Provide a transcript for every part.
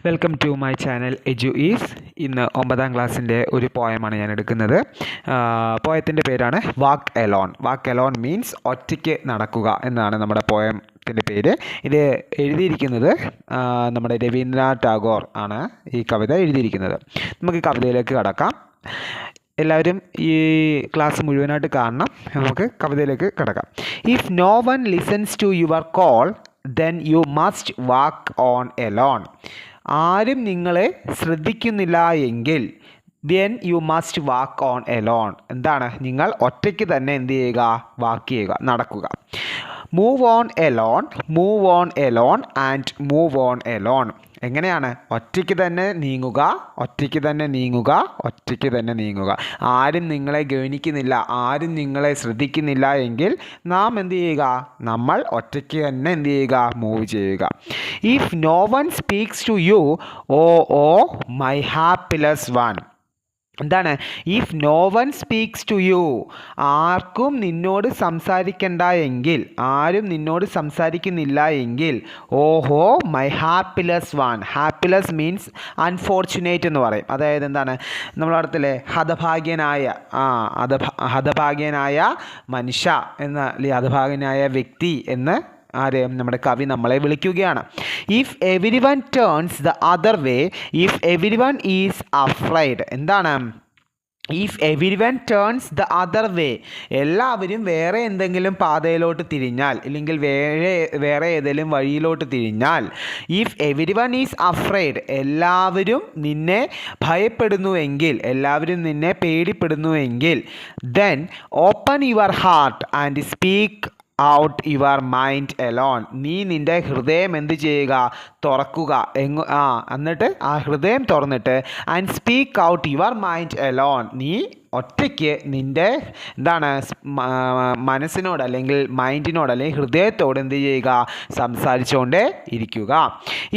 Welcome to my channel edu ease. ഇന്ന് 9ാം ക്ലാസ്സിൻ്റെ ഒരു പോയമാണ് ഞാൻ എടുക്കുന്നത്. പോയത്തിൻ്റെ പേരാണ് walk alone. Walk alone means ഒറ്റയ്ക്ക് നടക്കുക എന്നാണ് നമ്മുടെ പോയത്തിൻ്റെ പേര്. ഇത് എഴുതിയിരിക്കുന്നത് നമ്മുടെ രവീന്ദ്രനാഥ് ടാഗോർ ആണ് ഈ കവിത എഴുതിയിരിക്കുന്നത്. നമുക്ക് കവിതയിലേക്ക് കടക്കാം. എല്ലാവരും ഈ ക്ലാസ് മുഴുവനായിട്ട് കാണണം. നമുക്ക് കവിതയിലേക്ക് കടക്കാം. If no one listens to your call then you must walk on alone. ആരും നിങ്ങളെ ശ്രദ്ധിക്കുന്നില്ല എങ്കിൽ then you must walk on alone. എന്താണ്? നിങ്ങൾ ഒറ്റയ്ക്ക് തന്നെ എന്ത് ചെയ്യുക? വാക്ക് ചെയ്യുക, നടക്കുക. Move on alone, move on alone and move on alone. എങ്ങനെയാണ്? ഒറ്റയ്ക്ക് തന്നെ നീങ്ങുക, ഒറ്റയ്ക്ക് തന്നെ നീങ്ങുക, ഒറ്റയ്ക്ക് തന്നെ നീങ്ങുക. ആരും നിങ്ങളെ ഗവനിക്കുന്നില്ല, ആരും നിങ്ങളെ ശ്രദ്ധിക്കുന്നില്ല എങ്കിൽ നാം എന്ത് ചെയ്യുക? നമ്മൾ ഒറ്റയ്ക്ക് തന്നെ എന്ത് ചെയ്യുക? മൂവ് ചെയ്യുക. If no one speaks to you, oh my hapless one. എന്താണ്? If no one speaks to you, ആർക്കും നിന്നോട് സംസാരിക്കണ്ട എങ്കിൽ, ആരും നിന്നോട് സംസാരിക്കുന്നില്ല എങ്കിൽ, ഓഹോ my hapless one. Hapless means unfortunate എന്ന് പറയും. അതായത് എന്താണ്? നമ്മളടുത്തില്ലേ ഹതഭാഗ്യനായ, ഹതഭാഗ്യനായ മനുഷ്യ എന്ന, അല്ലെങ്കിൽ ഹതഭാഗ്യനായ വ്യക്തി എന്ന് ആര്? നമ്മുടെ കവി നമ്മളെ വിളിക്കുകയാണ്. If everyone turns the other way, if everyone is afraid. എന്താണ്? If everyone turns the other way, എല്ലാവരും വേറെ എന്തെങ്കിലും പാതയിലോട്ട് തിരിഞ്ഞാൽ, അല്ലെങ്കിൽ വേറെ ഏതെങ്കിലും വഴിയിലോട്ട് തിരിഞ്ഞാൽ, if everyone is afraid, എല്ലാവരും നിന്നെ ഭയപ്പെടുന്നുവെങ്കിൽ, എല്ലാവരും നിന്നെ പേടിപ്പെടുന്നുവെങ്കിൽ, then open your heart and speak out your mind alone. നീ നിൻ്റെ ഹൃദയം എന്ത് ചെയ്യുക? തുറക്കുക. എന്നിട്ട് ആ ഹൃദയം തുറന്നിട്ട് and speak out your mind alone. നീ ഒറ്റയ്ക്ക് നിൻ്റെ എന്താണ് മനസ്സിനോട്, അല്ലെങ്കിൽ മൈൻഡിനോട്, അല്ലെങ്കിൽ ഹൃദയത്തോട് എന്ത് ചെയ്യുക? സംസാരിച്ചുകൊണ്ടേ ഇരിക്കുക.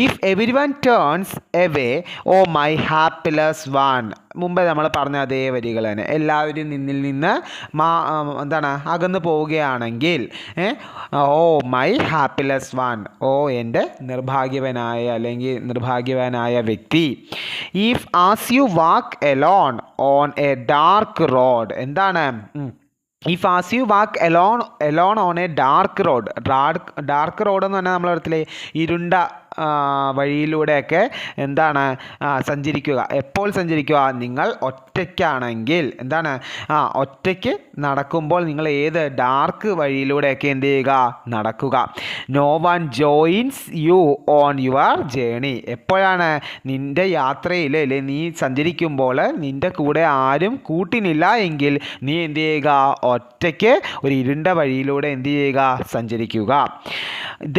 If everyone turns away, oh my hapless one. മുമ്പേ നമ്മൾ പറഞ്ഞ അതേ വരികൾ തന്നെ. എല്ലാവരും നിന്നിൽ നിന്ന് എന്താണ് അകന്നു പോവുകയാണെങ്കിൽ, ഓ മൈ ഹാപ്പിലെസ് വൺ, ഓ എൻ്റെ നിർഭാഗ്യവനായ, അല്ലെങ്കിൽ നിർഭാഗ്യവാനായ വ്യക്തി. If as you walk alone on a dark road. എന്താണ്? If as you walk alone on a dark road. Dark road എന്ന് പറഞ്ഞാൽ നമ്മളെ ഇരുണ്ട വഴിയിലൂടെയൊക്കെ എന്താണ് സഞ്ചരിക്കുക. എപ്പോൾ സഞ്ചരിക്കുക? നിങ്ങൾ ഒറ്റയ്ക്കാണെങ്കിൽ. എന്താണ്? ഒറ്റയ്ക്ക് നടക്കുമ്പോൾ നിങ്ങൾ ഏത് ഡാർക്ക് വഴിയിലൂടെയൊക്കെ എന്ത് ചെയ്യുക? നടക്കുക. No one joins you on your journey. എപ്പോഴാണ്? നിൻ്റെ യാത്രയിൽ, അല്ലെങ്കിൽ നീ സഞ്ചരിക്കുമ്പോൾ നിൻ്റെ കൂടെ ആരും കൂട്ടിനില്ല എങ്കിൽ നീ എന്ത് ചെയ്യുക? ഒറ്റയ്ക്ക് ഒരു ഇരുണ്ട വഴിയിലൂടെ എന്ത് ചെയ്യുക? സഞ്ചരിക്കുക.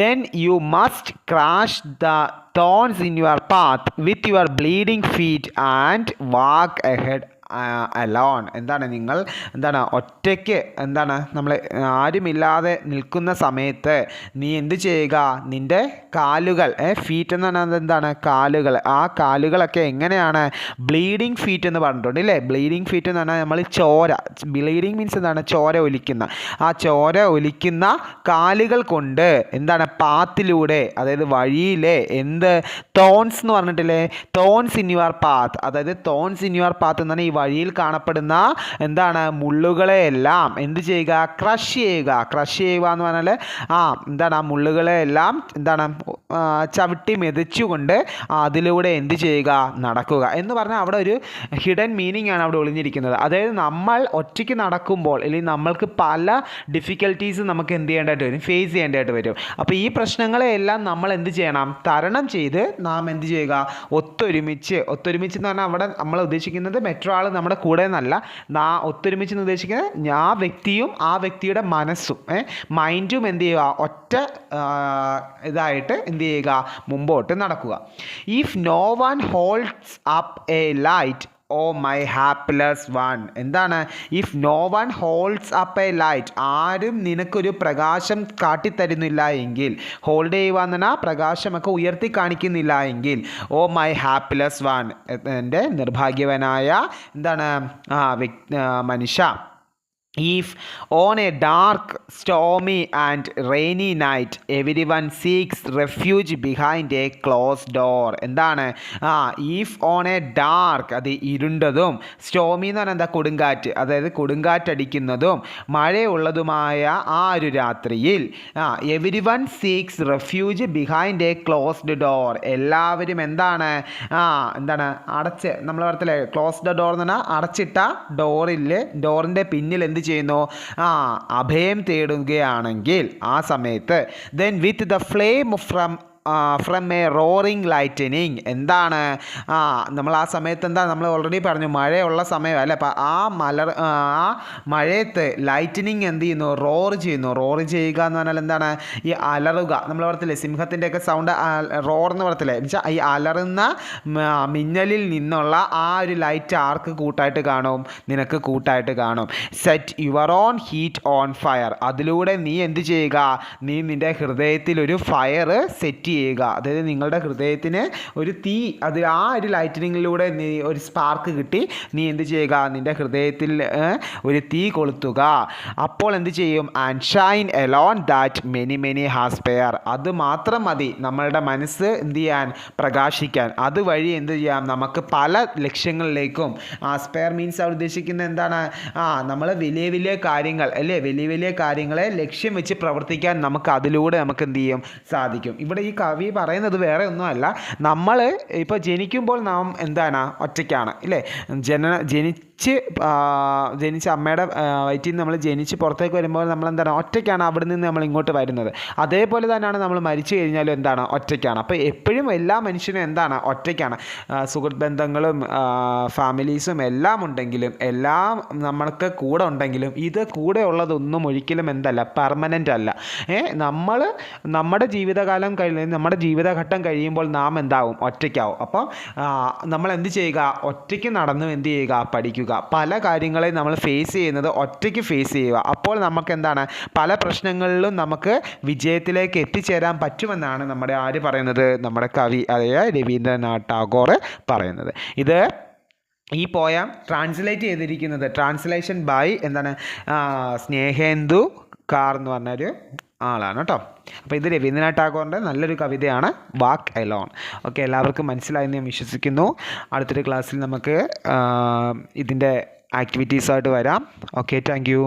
then you must crush the thorns in your path with your bleeding feet and walk ahead alone. എന്താണ്? നിങ്ങൾ എന്താണ് ഒറ്റയ്ക്ക്, എന്താണ് നമ്മൾ ആരുമില്ലാതെ നിൽക്കുന്ന സമയത്ത് നീ എന്ത് ചെയ്യുക? നിൻ്റെ കാലുകൾ, ഫീറ്റ് എന്ന് പറഞ്ഞാൽ എന്താണ്? കാലുകൾ. ആ കാലുകളൊക്കെ എങ്ങനെയാണ്? ബ്ലീഡിങ് ഫീറ്റ് എന്ന് പറഞ്ഞിട്ടുണ്ട് ഇല്ലേ? ബ്ലീഡിങ് ഫീറ്റ് എന്ന് പറഞ്ഞാൽ നമ്മൾ ചോര, ബ്ലീഡിങ് മീൻസ് എന്താണ്? ചോര ഒലിക്കുന്ന. ആ ചോര ഒലിക്കുന്ന കാലുകൾ കൊണ്ട് എന്താണ്? പാത്തിലൂടെ, അതായത് വഴിയിലെ തോൺസ് എന്ന് പറഞ്ഞിട്ടില്ലേ? Thorns in your path. അതായത് തോൺസ് ഇൻ യുവർ പാത്ത് എന്ന് പറഞ്ഞാൽ ഈ വഴിയിൽ കാണപ്പെടുന്ന എന്താണ്? മുള്ളുകളെയെല്ലാം എന്ത് ചെയ്യുക? ക്രഷ് ചെയ്യുക. ക്രഷ് ചെയ്യുക എന്ന് പറഞ്ഞാൽ എന്താണ്? ആ മുള്ളുകളെയെല്ലാം എന്താണ്? ചവിട്ടി മെതിച്ചുകൊണ്ട് അതിലൂടെ എന്ത് ചെയ്യുക? നടക്കുക എന്ന് പറഞ്ഞാൽ അവിടെ ഒരു ഹിഡൻ മീനിങ് ആണ് അവിടെ ഒളിഞ്ഞിരിക്കുന്നത്. അതായത് നമ്മൾ ഒറ്റയ്ക്ക് നടക്കുമ്പോൾ, അല്ലെങ്കിൽ നമ്മൾക്ക് പല ഡിഫിക്കൽട്ടീസ് നമുക്ക് എന്ത് ചെയ്യേണ്ടതായിട്ട് വരും? ഫേസ് ചെയ്യേണ്ടതായിട്ട് വരും. അപ്പോൾ ഈ പ്രശ്നങ്ങളെയെല്ലാം നമ്മൾ എന്ത് ചെയ്യണം? തരണം ചെയ്ത് നാം എന്ത് ചെയ്യുക? ഒത്തൊരുമിച്ച് എന്ന് പറഞ്ഞാൽ അവിടെ നമ്മൾ ഉദ്ദേശിക്കുന്നത് മറ്റൊരാൾ നമ്മുടെ കൂടെ എന്നല്ല. ഒത്തൊരുമിച്ച് എന്ന് ഉദ്ദേശിക്കുന്നത് ആ വ്യക്തിയും ആ വ്യക്തിയുടെ മനസ്സും മൈൻഡും എന്ത് ചെയ്യുക? ഒറ്റ ഇതായിട്ട് എന്ത് ചെയ്യുക? മുമ്പോട്ട് നടക്കുക. If no one holds up a light, oh my hapless one. എന്താണ്? If no one holds up a light, ആരും നിനക്കൊരു പ്രകാശം കാട്ടിത്തരുന്നില്ല എങ്കിൽ, ഹോൾഡ് ചെയ്യുക എന്ന് പറഞ്ഞാൽ പ്രകാശമൊക്കെ ഉയർത്തി കാണിക്കുന്നില്ല എങ്കിൽ, ഓ മൈ ഹാപ്പിലെസ് വൺ, എൻ്റെ നിർഭാഗ്യവനായ എന്താണ് മനുഷ്യ. If on a dark, stormy and rainy night everyone seeks refuge behind a closed door. എന്താണ് ഇഫ് ഓൺ എ ഡാർക്ക്, അത് ഇരുണ്ടതും, സ്റ്റോമി എന്ന് പറഞ്ഞാൽ എന്താ, കൊടുങ്കാറ്റ്, അതായത് കൊടുങ്കാറ്റടിക്കുന്നതും മഴയുള്ളതുമായ ആ ഒരു രാത്രിയിൽ every one seeks refuge behind A closed door. എല്ലാവരും എന്താണ് നമ്മൾ പറഞ്ഞില്ലേ ക്ലോസ്ഡ് ഡോർ എന്ന് പറഞ്ഞാൽ അടച്ചിട്ട ഡോറിൻ്റെ പിന്നിൽ എന്ത് ചെയ്യുന്നു, അഭയം തേടുകയാണെങ്കിൽ ആ സമയത്ത് then with the flame from A roaring lightening. എന്താണ് നമ്മൾ ആ സമയത്ത് നമ്മൾ ഓൾറെഡി പറഞ്ഞു മഴയുള്ള സമയം അല്ലേ, അപ്പം ആ മഴയത്ത് ലൈറ്റനിങ് എന്ത് ചെയ്യുന്നു, റോർ ചെയ്യുക എന്ന് പറഞ്ഞാൽ എന്താണ്, ഈ അലറുക. നമ്മൾ പറയത്തില്ലേ സിംഹത്തിൻ്റെയൊക്കെ സൗണ്ട് റോർ എന്ന് പറയത്തില്ലേ, എന്നുവെച്ചാൽ ഈ അലറുന്ന മിന്നലിൽ നിന്നുള്ള ആ ഒരു ലൈറ്റ് ആർക്ക് കൂട്ടായിട്ട് കാണും, നിനക്ക് കൂട്ടായിട്ട് കാണും. Set your own heat on fire. അതിലൂടെ നീ എന്ത് ചെയ്യുക, നീ നിൻ്റെ ഹൃദയത്തിൽ ഒരു ഫയർ സെറ്റ് ചെയ്യുക. അതായത് നിങ്ങളുടെ ഹൃദയത്തിന് ഒരു തീ, അത് ആ ഒരു ലൈറ്റനിങ്ങിലൂടെ നീ ഒരു സ്പാർക്ക് കിട്ടി, നീ എന്ത് ചെയ്യുക, നിൻ്റെ ഹൃദയത്തിൽ ഒരു തീ കൊളുത്തുക. അപ്പോൾ എന്ത് ചെയ്യും, and shine alone that many has spare. അത് മാത്രം മതി നമ്മളുടെ മനസ്സ് എന്ത് ചെയ്യാൻ, പ്രകാശിക്കാൻ. അതുവഴി എന്ത് ചെയ്യാം, നമുക്ക് പല ലക്ഷ്യങ്ങളിലേക്കും, സ്പെയർ മീൻസ് അവിടെ ഉദ്ദേശിക്കുന്നത് എന്താണ്, നമ്മൾ വലിയ കാര്യങ്ങൾ അല്ലേ, വലിയ കാര്യങ്ങളെ ലക്ഷ്യം വെച്ച് പ്രവർത്തിക്കാൻ നമുക്ക് അതിലൂടെ നമുക്ക് എന്ത് ചെയ്യും, സാധിക്കും. ഇവിടെ ഈ കവി പറയുന്നത് വേറെ ഒന്നുമല്ല, നമ്മൾ ഇപ്പോൾ ജനിക്കുമ്പോൾ നാം എന്താണ്, ഒറ്റയ്ക്കാണ് ഇല്ലേ, ജനിച്ച് അമ്മയുടെ വയറ്റിൽ നിന്ന് നമ്മൾ ജനിച്ച് പുറത്തേക്ക് വരുമ്പോൾ നമ്മൾ എന്താണ്, ഒറ്റയ്ക്കാണ് അവിടെ നിന്ന് നമ്മൾ ഇങ്ങോട്ട് വരുന്നത്. അതേപോലെ തന്നെയാണ് നമ്മൾ മരിച്ചു കഴിഞ്ഞാലും എന്താണ്, ഒറ്റയ്ക്കാണ്. അപ്പോൾ എപ്പോഴും എല്ലാ മനുഷ്യനും എന്താണ്, ഒറ്റയ്ക്കാണ്. സുഹൃത്ത് ബന്ധങ്ങളും ഫാമിലീസും എല്ലാം ഉണ്ടെങ്കിലും, എല്ലാം നമ്മൾക്ക് കൂടെ ഉണ്ടെങ്കിലും, ഇത് കൂടെ ഉള്ളതൊന്നും ഒരിക്കലും എന്തല്ല, പെർമനൻ്റ് അല്ല. നമ്മൾ നമ്മുടെ നമ്മുടെ ജീവിതഘട്ടം കഴിയുമ്പോൾ നാം എന്താവും, ഒറ്റയ്ക്കാവും. അപ്പം നമ്മൾ എന്ത് ചെയ്യുക, ഒറ്റയ്ക്ക് നടന്ന് എന്ത് ചെയ്യുക, പഠിക്കുക. പല കാര്യങ്ങളെയും നമ്മൾ ഫേസ് ചെയ്യുന്നത് ഒറ്റയ്ക്ക് ഫേസ് ചെയ്യുക. അപ്പോൾ നമുക്ക് എന്താണ്, പല പ്രശ്നങ്ങളിലും നമുക്ക് വിജയത്തിലേക്ക് എത്തിച്ചേരാൻ പറ്റുമെന്നാണ് നമ്മുടെ ആര് പറയുന്നത്, നമ്മുടെ കവി അതായത് രവീന്ദ്രനാഥ് ടാഗോർ പറയുന്നത്. ഇത് ഈ പോയം ട്രാൻസ്ലേഷൻ ബൈ എന്താണ്, സ്നേഹേന്ദു കാർ എന്ന് പറഞ്ഞൊരു ആളാണ് കേട്ടോ. അപ്പോൾ ഇത് രവീന്ദ്രനാഥ് ടാഗോറിൻ്റെ നല്ലൊരു കവിതയാണ്, വാക്ക് എലോൺ. ഓക്കെ, എല്ലാവർക്കും മനസ്സിലായെന്ന് ഞാൻ വിശ്വസിക്കുന്നു. അടുത്തൊരു ക്ലാസ്സിൽ നമുക്ക് ഇതിൻ്റെ ആക്ടിവിറ്റീസായിട്ട് വരാം. Okay, thank you.